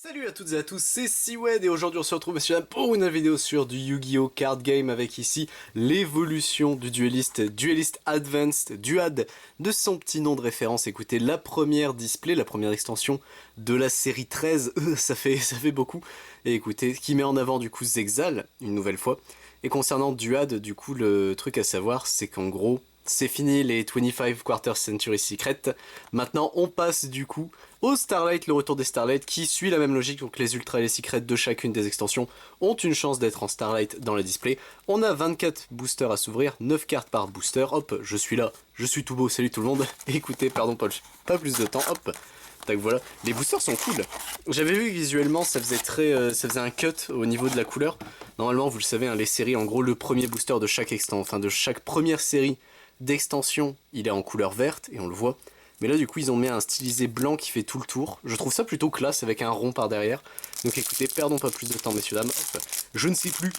Salut à toutes et à tous, c'est Siwed et aujourd'hui on se retrouve monsieur pour une vidéo sur du Yu-Gi-Oh! Card Game avec ici l'évolution du Duelist Advanced, Duad de son petit nom de référence. Écoutez, la première display, la première extension de la série 13, ça fait beaucoup. Et écoutez, qui met en avant du coup Zexal, une nouvelle fois. Et concernant Duad, du coup le truc à savoir c'est qu'en gros, c'est fini les 25 Quarter Century Secret. Maintenant, on passe du coup au Starlight, le retour des Starlight, qui suit la même logique. Donc les Ultra et les Secrets de chacune des extensions ont une chance d'être en Starlight dans la display. On a 24 boosters à s'ouvrir, 9 cartes par booster. Hop, je suis là, je suis tout beau, salut tout le monde. Écoutez, pardon, pas plus de temps, hop. Tac, voilà, les boosters sont cool. J'avais vu que visuellement ça faisait un cut au niveau de la couleur. Normalement, vous le savez, hein, les séries, en gros, le premier booster de chaque de chaque première série d'extension, il est en couleur verte et on le voit. Mais là, du coup, ils ont mis un stylisé blanc qui fait tout le tour. Je trouve ça plutôt classe avec un rond par derrière. Donc écoutez, perdons pas plus de temps, messieurs, dames. Hop. Je ne sais plus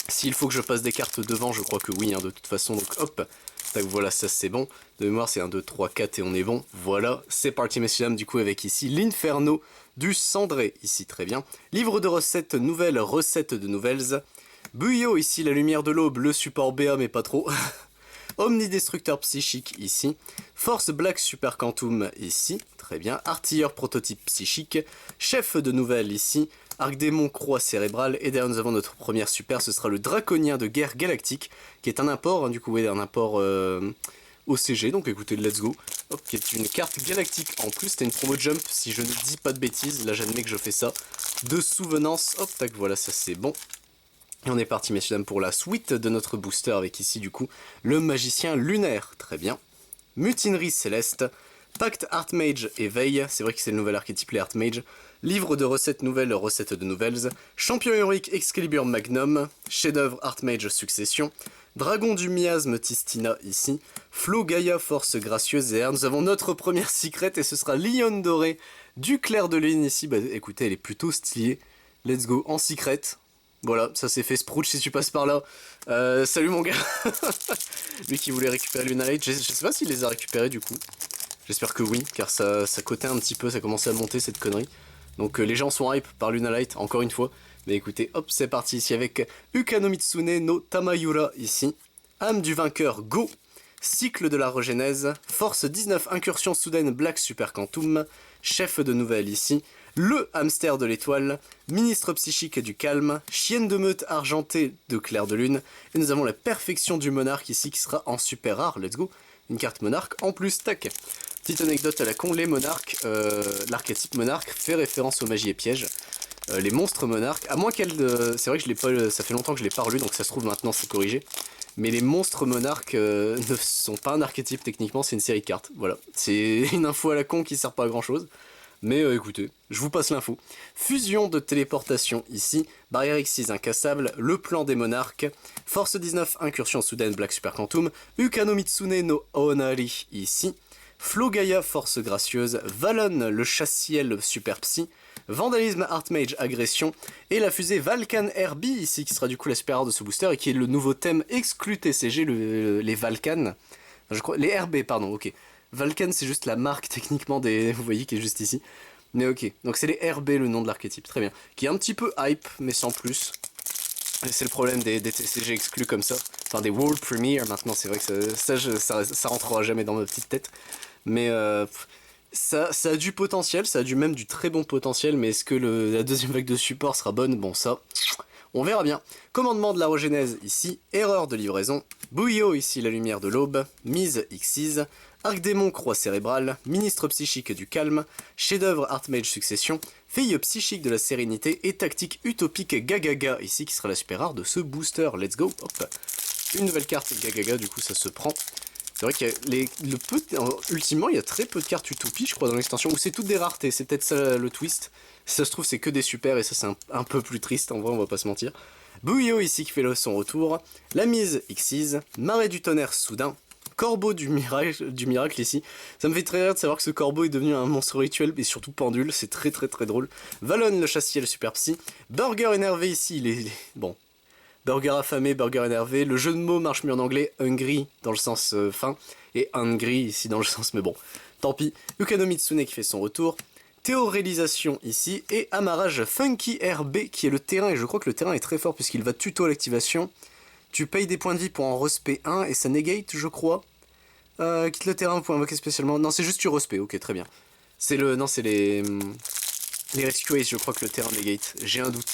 s'il faut que je passe des cartes devant. Je crois que oui, hein, de toute façon. Donc hop. Tac, voilà, ça c'est bon. De mémoire, c'est 1, 2, 3, 4 et on est bon. Voilà, c'est parti, messieurs, dames. Du coup, avec ici l'Inferno du Cendré. Ici, très bien. Livre de recettes nouvelles, recettes de nouvelles. Buyo, ici, la lumière de l'aube. Le support BA, mais pas trop. Omnidestructeur psychique ici, Force Black Super Quantum ici, très bien, Artilleur prototype psychique, Chef de nouvelles ici, Arc-Démon Croix cérébrale, et derrière nous avons notre première super, ce sera le Draconien de guerre galactique, qui est un import, hein, du coup, oui, un import OCG, donc écoutez, let's go, hop, qui est une carte galactique en plus, c'était une promo jump, si je ne dis pas de bêtises, là j'admets que je fais ça, de souvenance, hop, tac, voilà, ça c'est bon. Et on est parti, messieurs dames, pour la suite de notre booster avec ici, du coup, le magicien lunaire. Très bien. Mutinerie céleste. Pacte Archmage éveil. C'est vrai que c'est le nouvel archétype, les Archmage. Livre de recettes nouvelles, recettes de nouvelles. Champion héroïque Excalibur Magnum. Chef-d'œuvre Archmage Succession. Dragon du miasme Tistina ici. Flo Gaia Force gracieuse. Et nous avons notre première secret et ce sera Lionne dorée du clair de lune ici. Bah écoutez, elle est plutôt stylée. Let's go en secret. Voilà, ça s'est fait Sprouch si tu passes par là. Salut mon gars. Lui qui voulait récupérer Lunalight, je sais pas s'il les a récupérés du coup. J'espère que oui, car ça cotait un petit peu, ça commençait à monter cette connerie. Donc les gens sont hype par Lunalight, encore une fois. Mais écoutez, hop, c'est parti ici avec Ukano Mitsune no Tamayura ici. Âme du vainqueur, go. Cycle de la regénèse, Force 19, Incursion soudaine Black Super Quantum, Chef de nouvelles ici, le hamster de l'étoile, Ministre psychique du calme, Chienne de meute argentée de clair de lune, et nous avons la perfection du monarque ici qui sera en super rare, let's go, une carte monarque en plus, tac. Petite anecdote à la con, les monarques, l'archétype monarque fait référence aux magies et pièges. Les monstres monarques, à moins qu'elle... c'est vrai que je l'ai pas, ça fait longtemps que je l'ai pas relu, donc ça se trouve maintenant c'est corrigé. Mais les monstres monarques ne sont pas un archétype techniquement, c'est une série de cartes. Voilà, c'est une info à la con qui sert pas à grand chose. Mais écoutez, je vous passe l'info. Fusion de téléportation ici, barrière X6 incassable, le plan des monarques, Force 19, incursion soudaine Black Super Quantum, Ukano Mitsune no Onari ici, Flo Gaia Force gracieuse, Valon le chassiel Super Psy, Vandalisme Archmage agression, et la fusée Valkan RB ici qui sera du coup la super rare de ce booster et qui est le nouveau thème exclu TCG, les Valkan. Je crois, les RB pardon, ok. Valkan c'est juste la marque techniquement des... Vous voyez qui est juste ici. Mais ok, donc c'est les RB le nom de l'archétype, très bien. Qui est un petit peu hype, mais sans plus. C'est le problème des TCG exclus comme ça. Enfin des World Premiere maintenant, c'est vrai que ça rentrera jamais dans ma petite tête. Mais ça a du potentiel, ça a même du très bon potentiel, mais est-ce que la deuxième vague de support sera bonne? Bon ça, on verra bien. Commandement de la regénèse ici, erreur de livraison, Bouillot ici la lumière de l'aube, mise X6, Arc-Démon Croix cérébrale, Ministre psychique du calme, chef-d'œuvre Archmage Succession, Fille psychique de la sérénité et tactique utopique Gagaga ici qui sera la super rare de ce booster. Let's go, hop. Une nouvelle carte Gagaga, du coup ça se prend. C'est vrai qu'il y a ultimement il y a très peu de cartes utopie je crois dans l'extension, où c'est toutes des raretés, c'est peut-être ça le twist. Si ça se trouve c'est que des super et ça c'est un peu plus triste en vrai, on va pas se mentir. Bouillot ici qui fait son retour, la mise X6, marée du tonnerre soudain, corbeau du miracle ici. Ça me fait très rire de savoir que ce corbeau est devenu un monstre rituel et surtout pendule, c'est très drôle. Valon le chassiel super psy, burger énervé ici, bon. Burger affamé, burger énervé, le jeu de mots marche mieux en anglais, hungry dans le sens faim, et hungry ici dans le sens mais bon, tant pis. Ukano Mitsune qui fait son retour, Théorélisation ici, et amarrage Funky RB qui est le terrain, et je crois que le terrain est très fort puisqu'il va tuto à l'activation. Tu payes des points de vie pour en respect 1 et ça negate je crois. Quitte le terrain pour invoquer spécialement. Non c'est juste tu respect, ok très bien. C'est le. Non c'est les Rescue Ace je crois que le terrain negate, j'ai un doute.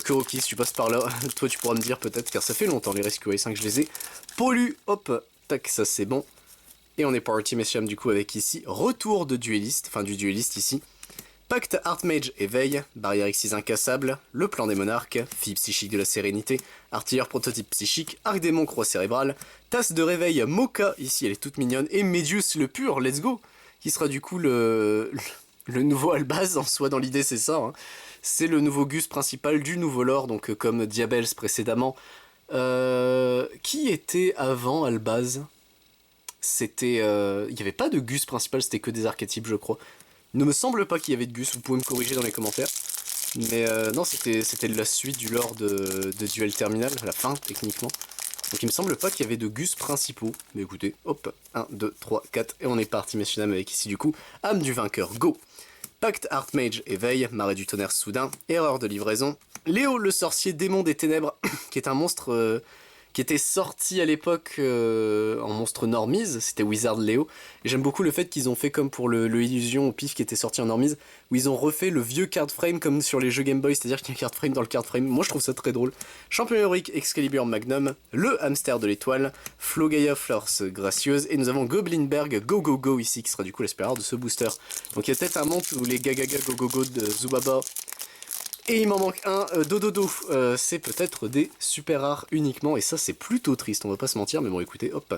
Kuroki si tu passes par là, toi tu pourras me dire peut-être car ça fait longtemps les Rescue Ace que je les ai. Pollu, hop, tac ça c'est bon. Et on est parti messieurs du coup avec ici, retour de dueliste, enfin du dueliste ici. Pacte Archmage éveil, barrière X6 incassable, le plan des monarques, fille psychique de la sérénité, artilleur prototype psychique, arc-démon croix cérébrale, tasse de réveil Mocha, ici elle est toute mignonne, et Medius le pur, let's go, qui sera du coup le nouveau Albaz, en soi dans l'idée c'est ça, hein. C'est le nouveau Gus principal du nouveau lore, donc comme Diabels précédemment. Qui était avant Albaz? C'était... il n'y avait pas de Gus principal, c'était que des archétypes je crois. Il ne me semble pas qu'il y avait de Gus, vous pouvez me corriger dans les commentaires. Mais non, c'était la suite du lore de Duel Terminal, la fin techniquement. Donc il me semble pas qu'il y avait de Gus principaux. Mais écoutez, hop, 1, 2, 3, 4, et on est parti messieurs dames avec ici du coup, âme du vainqueur, go. Pacte Archmage éveil, marée du tonnerre soudain, erreur de livraison. Léo le sorcier démon des ténèbres, qui est un monstre... qui était sorti à l'époque en monstre normise, c'était Wizard Léo. Et j'aime beaucoup le fait qu'ils ont fait comme pour le Illusion au pif qui était sorti en normise, où ils ont refait le vieux card frame comme sur les jeux Game Boy, c'est-à-dire qu'il y a un card frame dans le card frame. Moi je trouve ça très drôle. Champion héroïque Excalibur Magnum, le hamster de l'étoile, Flogaia Force gracieuse, et nous avons Goblinberg Go Go Go ici, qui sera du coup l'espérance de ce booster. Donc il y a peut-être un monde où les Gagaga Go Go Go de Zubaba. Et il m'en manque un, Dododo, c'est peut-être des super rares uniquement, et ça c'est plutôt triste, on va pas se mentir, mais bon écoutez, hop.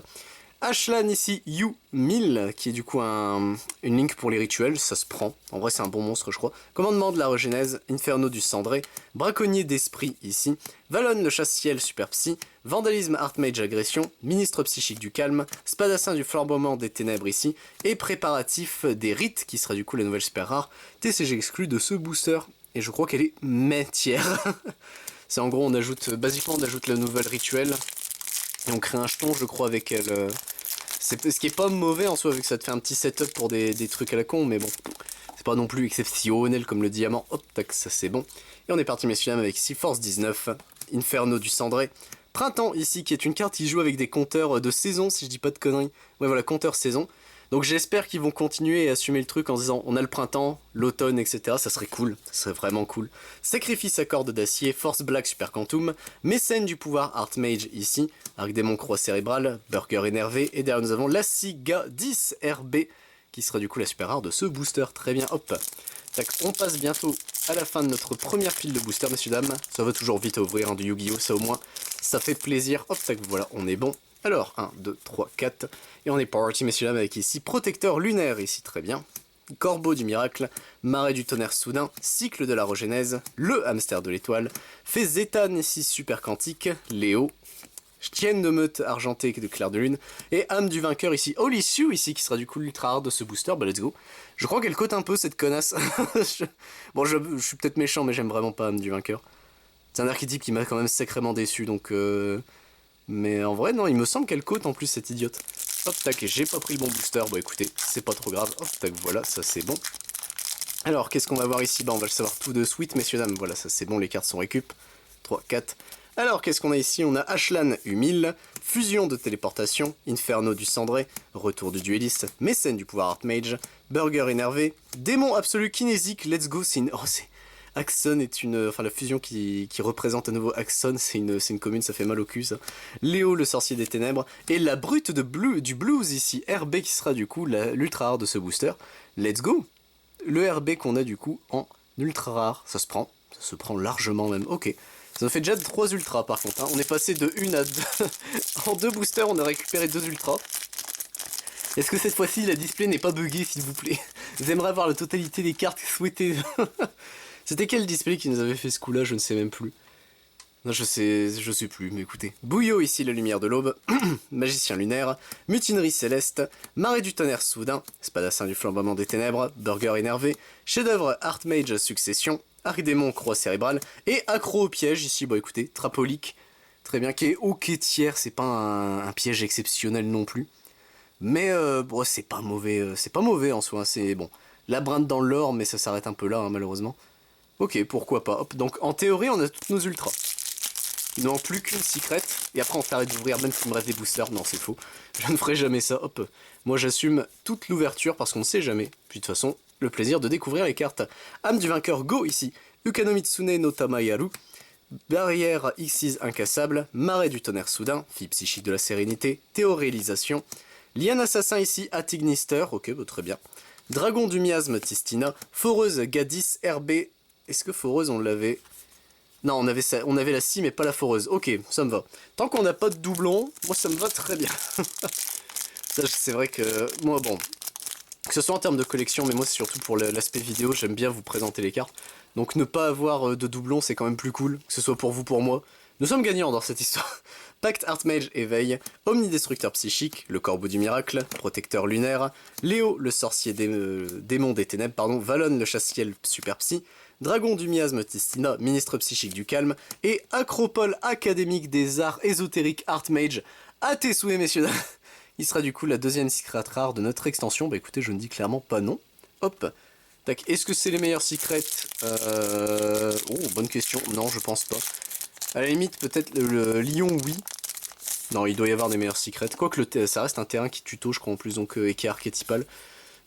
Ashlan ici, U1000, qui est du coup une link pour les rituels, ça se prend, en vrai c'est un bon monstre je crois. Commandement de la Regenèse, Inferno du Cendré, Braconnier d'Esprit ici, Valon le Chasse-Ciel Super Psy, Vandalisme Archmage Agression, Ministre Psychique du Calme, Spadassin du Flamboiement des Ténèbres ici, et Préparatif des Rites, qui sera du coup la nouvelle super rare, TCG exclu de ce booster. Et je crois qu'elle est métière. C'est en gros, basiquement on ajoute la nouvelle rituelle. Et on crée un jeton, je crois, avec elle. Ce qui est pas mauvais en soi, vu que ça te fait un petit setup pour des trucs à la con, mais bon. C'est pas non plus exceptionnel comme le diamant. Hop, tac, ça c'est bon. Et on est parti, messieurs, avec ici Force 19, Inferno du Cendré. Printemps ici, qui est une carte qui joue avec des compteurs de saison, si je dis pas de conneries. Ouais, voilà, compteur saison. Donc j'espère qu'ils vont continuer à assumer le truc en se disant on a le printemps, l'automne, etc. Ça serait cool, ça serait vraiment cool. Sacrifice à corde d'acier, Force Black Super Quantum, Mécène du pouvoir Archmage ici, Arc-Démon Croix Cérébrale, Burger énervé, et derrière nous avons la Siga 10 RB, qui sera du coup la super rare de ce booster. Très bien, hop. Tac, on passe bientôt à la fin de notre première file de booster, messieurs dames. Ça va toujours vite à ouvrir, hein, du Yu-Gi-Oh, ça au moins, ça fait plaisir. Hop, tac, voilà, on est bon. Alors, 1, 2, 3, 4, et on est parti, messieurs dames, avec ici Protecteur Lunaire, ici, très bien. Corbeau du Miracle, Marée du Tonnerre Soudain, Cycle de la Regenèse, le Hamster de l'Étoile, fait Zétan, ici, Super Quantique, Léo, Chienne de Meute Argentée de Clair de Lune, et Âme du Vainqueur, ici, Holy Sue, ici, qui sera du coup l'ultra rare de ce booster, bah let's go. Je crois qu'elle cote un peu, cette connasse. Bon, je suis peut-être méchant, mais j'aime vraiment pas Âme du Vainqueur. C'est un archétype qui m'a quand même sacrément déçu, donc... Mais en vrai, non, il me semble qu'elle cote en plus, cette idiote. Hop, tac, et j'ai pas pris le bon booster. Bon, écoutez, c'est pas trop grave. Hop, tac, voilà, ça c'est bon. Alors, qu'est-ce qu'on va voir ici? Bah, on va le savoir tout de suite, messieurs, dames. Voilà, ça c'est bon, les cartes sont récup. 3, 4. Alors, qu'est-ce qu'on a ici? On a Ashlan U1000, Fusion de téléportation, Inferno du Cendré, Retour du dueliste, Mécène du pouvoir Archmage, Burger énervé, Démon absolu kinésique, let's go, c'est une... Oh, c'est... Axon est une... Enfin, la fusion qui représente à nouveau Axon, c'est une commune, ça fait mal au cul, ça. Léo, le sorcier des ténèbres. Et la brute du blues, ici, RB, qui sera, du coup, l'ultra rare de ce booster. Let's go! Le RB qu'on a, du coup, en ultra rare. Ça se prend largement, même. Ok. Ça nous fait déjà 3 ultras, par contre. Hein. On est passé de 1 à 2. En 2 boosters, on a récupéré 2 ultras. Est-ce que cette fois-ci, la display n'est pas buggée, s'il vous plaît? J'aimerais avoir la totalité des cartes souhaitées. C'était quel display qui nous avait fait ce coup-là? Je ne sais même plus. Non, je sais plus, mais écoutez. Bouillot, ici, la lumière de l'aube. Magicien lunaire. Mutinerie céleste. Marée du tonnerre soudain. Spadassin du flamboiement des ténèbres. Burger énervé. Chef-d'œuvre Archmage Succession. Arc-démon croix cérébrale. Et accro au piège, ici, bon écoutez, Trapolique. Très bien, qui est ok tiers, c'est pas un piège exceptionnel non plus. Mais bon, c'est pas mauvais en soi, c'est bon. Labyrinthe dans l'or, mais ça s'arrête un peu là, hein, malheureusement. Ok, pourquoi pas. Hop, donc en théorie, on a toutes nos ultras. Il ne manque plus qu'une secret, et après on s'arrête d'ouvrir, même s'il me reste des boosters. Non, c'est faux. Je ne ferai jamais ça. Hop, moi j'assume toute l'ouverture parce qu'on ne sait jamais. Puis de toute façon, le plaisir de découvrir les cartes. Âme du vainqueur, go ici. Ukano Mitsune no Tamayaru. Barrière Xyz incassable. Marais du tonnerre soudain. Fille psychique de la sérénité. Théorélisation. Liane assassin ici, Atignister. Ok, bah, très bien. Dragon du miasme, Tistina. Foreuse, Gadis, RB. Est-ce que Foreuse on l'avait? Non, on avait la scie mais pas la foreuse. Ok, ça me va. Tant qu'on n'a pas de doublon, moi ça me va très bien. Ça, c'est vrai que moi, bon, que ce soit en termes de collection, mais moi c'est surtout pour l'aspect vidéo, j'aime bien vous présenter les cartes. Donc ne pas avoir de doublon, c'est quand même plus cool, que ce soit pour vous, pour moi. Nous sommes gagnants dans cette histoire. Pacte Archmage éveil, Omnidestructeur psychique, le corbeau du miracle, protecteur lunaire, Léo le sorcier démon des ténèbres, pardon, Valon le chasse-ciel super psy, Dragon du miasme Tistina, ministre psychique du calme, et Acropole académique des arts ésotériques Archmage, à tes souhaits messieurs dames. Il sera du coup la deuxième secret rare de notre extension. Bah écoutez, je ne dis clairement pas non. Hop. Tac. Est-ce que c'est les meilleurs secrets Oh, bonne question. Non, je pense pas. À la limite, peut-être le lion, oui. Non, il doit y avoir des meilleurs secrets. Quoique ça reste un terrain qui tuto, je crois, en plus, donc, et qui est archétypal.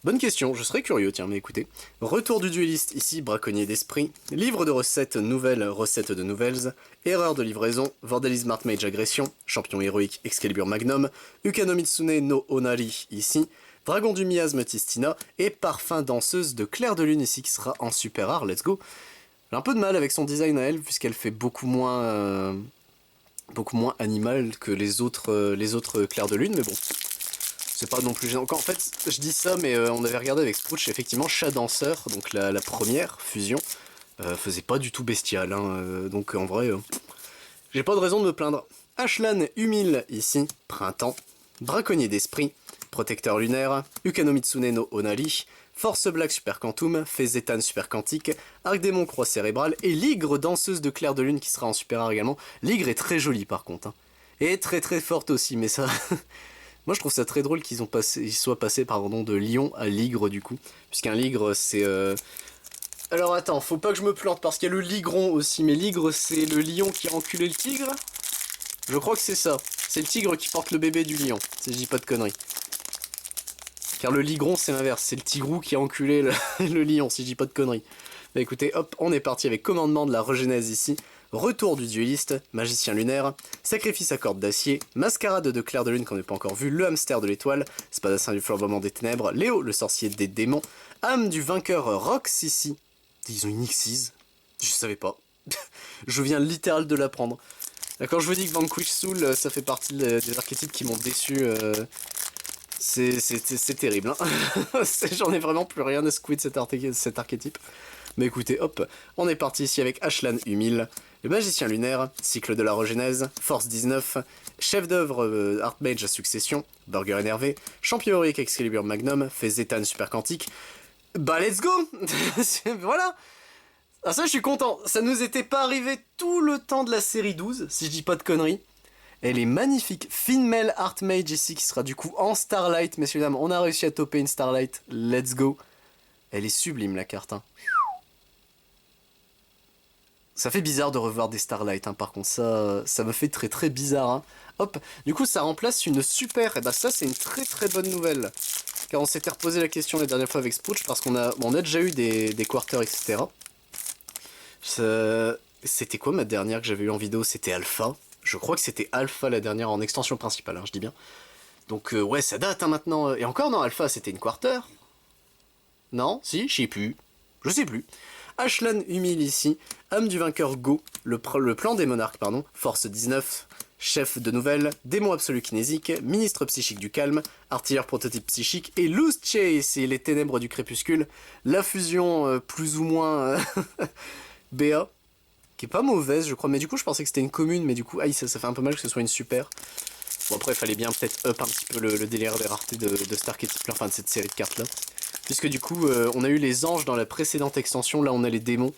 Bonne question, je serais curieux, tiens, mais écoutez. Retour du dueliste, ici, braconnier d'esprit. Livre de recettes, nouvelles, recettes de nouvelles. Erreur de livraison, Vandalisme Archmage agression. Champion héroïque, Excalibur Magnum. Ukano Mitsune no Onari, ici. Dragon du miasme, Tistina. Et parfum danseuse de Clair de Lune, ici, qui sera en super rare, let's go. J'ai un peu de mal avec son design à elle, puisqu'elle fait beaucoup moins animal que les autres Clairs de Lune, mais bon. C'est pas non plus gênant. En fait, je dis ça, mais on avait regardé avec Sprouch, effectivement, Chat Danseur, donc la première fusion, faisait pas du tout bestial. Hein, donc en vrai, j'ai pas de raison de me plaindre. Ashlan Humile, ici, Printemps. Braconnier d'esprit, Protecteur lunaire, Ukano Mitsune no Onari, Force Black Super Quantum, Fézétane Super Quantique, Arc Démon Croix Cérébrale, et Ligre Danseuse de Clair de Lune qui sera en super rare également. Ligre est très jolie par contre. Hein. Et très très forte aussi, mais ça... Moi je trouve ça très drôle qu'ils soient passés pardon, de lion à ligre du coup. Puisqu'un ligre c'est... Alors attends, faut pas que je me plante parce qu'il y a le ligron aussi. Mais ligre c'est le lion qui a enculé le tigre. Je crois que c'est ça. C'est le tigre qui porte le bébé du lion. Si je dis pas de conneries. Car le ligron c'est l'inverse. C'est le tigrou qui a enculé le lion si je dis pas de conneries. Bah écoutez, hop, on est parti avec commandement de la regénèse ici. Retour du dueliste, magicien lunaire, sacrifice à corde d'acier, mascarade de Clair de Lune qu'on n'a pas encore vu, le hamster de l'étoile, spadassin du flamboiement des ténèbres, Léo le sorcier des démons, âme du vainqueur Rox ici. Ils ont une Xyz, je savais pas. Je viens littéral de l'apprendre. Quand je vous dis que Vanquish Soul, ça fait partie des archétypes qui m'ont déçu, c'est terrible. Hein. J'en ai vraiment plus rien à secouer de cet archétype. Mais écoutez, hop, on est parti ici avec Ashlan Humile, le magicien lunaire, cycle de la regénèse, force 19, chef d'œuvre Archmage à succession, burger énervé, champion héroïque Excalibur Magnum, Fézétane super quantique. Bah let's go. Voilà. Ah ça je suis content, ça nous était pas arrivé tout le temps de la série 12, si je dis pas de conneries. Elle est magnifique, Finmel Archmage ici qui sera du coup en Starlight, messieurs dames, on a réussi à toper une Starlight, let's go. Elle est sublime la carte, hein. Ça fait bizarre de revoir des Starlight, hein, par contre, ça me fait très très bizarre. Hein. Hop, du coup ça remplace une super, et bah ça c'est une très très bonne nouvelle. Car on s'était reposé la question la dernière fois avec Sprouch, parce qu'on a, bon, on a déjà eu des quarters, etc. C'était quoi ma dernière que j'avais eu en vidéo? C'était Alpha. Je crois que c'était Alpha la dernière en extension principale, hein, je dis bien. Donc ouais, ça date hein, maintenant. Et encore non, Alpha c'était une quarter. Non? Si? Je sais plus. Je sais plus. Ashlan Humile ici, âme du vainqueur Go, le plan des monarques, pardon, force 19, chef de nouvelles, démon absolu kinésique, ministre psychique du calme, artilleur prototype psychique, et Loose Chase et les ténèbres du crépuscule, la fusion plus ou moins BA, qui est pas mauvaise je crois, mais du coup je pensais que c'était une commune, mais du coup aïe, ça fait un peu mal que ce soit une super. Bon après il fallait bien peut-être up un petit peu le délire des raretés de cet archétype, enfin de cette série de cartes là. Puisque du coup, on a eu les anges dans la précédente extension, là on a les démons.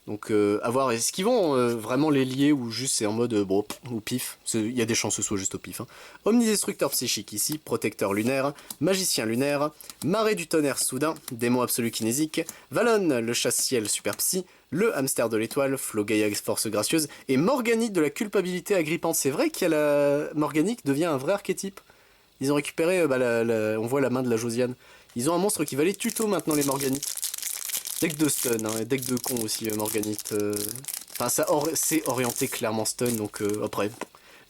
Donc à voir, est-ce qu'ils vont vraiment les lier ou juste c'est en mode bon, ou pif, il y a des chances que ce soit juste au pif. Hein. Omnidestructeur psychique ici, protecteur lunaire, magicien lunaire, marée du tonnerre soudain, démon absolu kinésique, Valon, le chasse-ciel super psy, le hamster de l'étoile, Flo Gaia force gracieuse, et Morganique de la culpabilité agrippante. C'est vrai qu'il y a la Morganique devient un vrai archétype. Ils ont récupéré, on voit la main de la Josiane. Ils ont un monstre qui va les tuto maintenant, les Morganites. Deck de stun, hein, et deck de con aussi, Morganite. Enfin, c'est orienté clairement stun, donc après,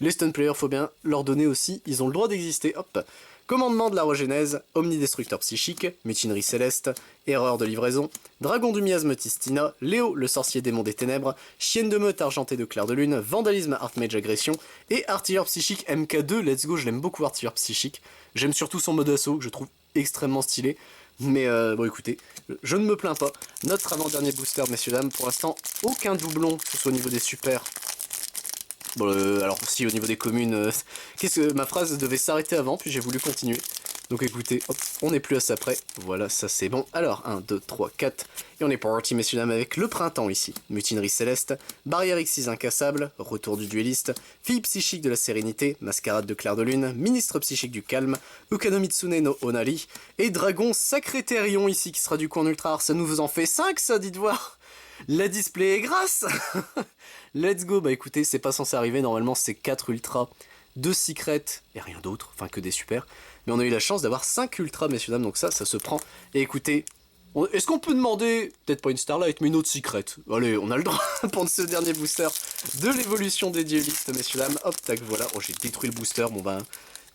les stun players, faut bien leur donner aussi, ils ont le droit d'exister. Hop. Commandement de la Regenèse, Omnidestructeur psychique, Mutinerie céleste, Erreur de livraison, Dragon du miasme Tistina, Léo, le sorcier démon des ténèbres, Chienne de meute argentée de clair de lune, Vandalisme Archmage agression, et Artilleur psychique MK2, let's go, je l'aime beaucoup Artilleur psychique. J'aime surtout son mode assaut, que je trouve extrêmement stylé. Mais bon écoutez, je ne me plains pas. Notre avant-dernier booster, messieurs dames, pour l'instant, aucun doublon, que ce soit au niveau des super. Bon, alors si au niveau des communes, qu'est-ce que ma phrase devait s'arrêter avant, puis j'ai voulu continuer. Donc écoutez, hop, on n'est plus à ça près. Voilà, ça c'est bon. Alors, 1, 2, 3, 4. Et on est parti, messieurs dames, avec le printemps ici. Mutinerie céleste, barrière X6 incassable, retour du dueliste, fille psychique de la sérénité, mascarade de clair de lune, ministre psychique du calme, Ukanomitsune no Onari, et dragon sacrétérion ici, qui sera du coup en ultra rare. Ça nous en fait 5, ça, dites voir. La display est grasse. Let's go. Bah écoutez, c'est pas censé arriver. Normalement, c'est 4 ultras, 2 secrets et rien d'autre. Enfin, que des super. Mais on a eu la chance d'avoir 5 ultras, messieurs dames. Donc ça se prend. Et écoutez, est-ce qu'on peut demander, peut-être pas une Starlight, mais une autre secret? Allez, on a le droit pour ce dernier booster de l'évolution des duelistes, messieurs dames. Hop, tac, voilà. Oh, j'ai détruit le booster. Bon, bah,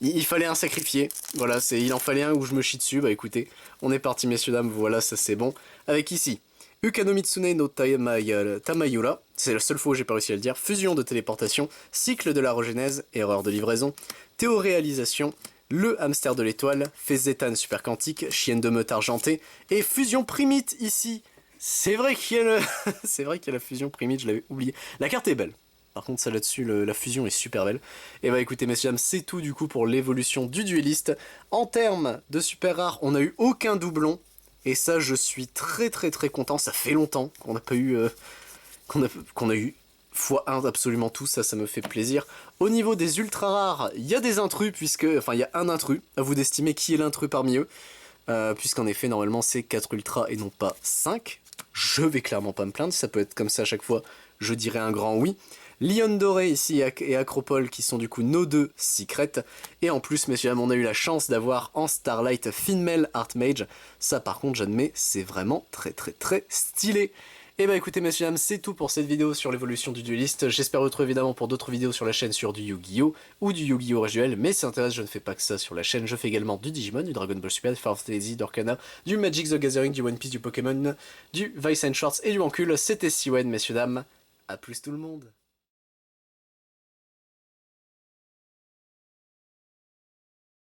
il fallait un sacrifié. Voilà, il en fallait un où je me chie dessus. Bah écoutez, on est parti, messieurs dames. Voilà, ça c'est bon. Avec ici, Ukanomitsune no Tamayura, c'est la seule fois où j'ai pas réussi à le dire, fusion de téléportation, cycle de la regenèse, erreur de livraison, théoréalisation, le hamster de l'étoile, Fézétane super quantique, chienne de meute argentée, et fusion primite ici. C'est vrai qu'il y a c'est vrai qu'il y a la fusion primite, je l'avais oublié. La carte est belle. Par contre, ça là-dessus, la fusion est super belle. Et bah écoutez, messieurs, dames, c'est tout du coup pour l'évolution du dueliste. En termes de super rare, on n'a eu aucun doublon. Et ça, je suis très content. Ça fait longtemps qu'on n'a pas eu... qu'on a eu x1 absolument tout. Ça me fait plaisir. Au niveau des ultra rares, il y a des intrus, puisque... Enfin, il y a un intrus. À vous d'estimer qui est l'intrus parmi eux. Puisqu'en effet, normalement, c'est 4 ultras et non pas 5. Je vais clairement pas me plaindre. Ça peut être comme ça à chaque fois. Je dirais un grand oui. Lion Doré ici et Acropole qui sont du coup nos deux secrets. Et en plus, messieurs dames, on a eu la chance d'avoir en Starlight Finmel Archmage. Ça par contre, j'admets, c'est vraiment très stylé. Et bah écoutez, messieurs dames, c'est tout pour cette vidéo sur l'évolution du dueliste. J'espère vous retrouver évidemment pour d'autres vidéos sur la chaîne sur du Yu-Gi-Oh! Ou du Yu-Gi-Oh! Rituel. Mais si ça intéresse, je ne fais pas que ça sur la chaîne. Je fais également du Digimon, du Dragon Ball Super, du Final Fantasy, d'Orcana, du Magic the Gathering, du One Piece, du Pokémon, du Vice and Shorts et du Ancule. C'était Siwen, messieurs dames. A plus tout le monde.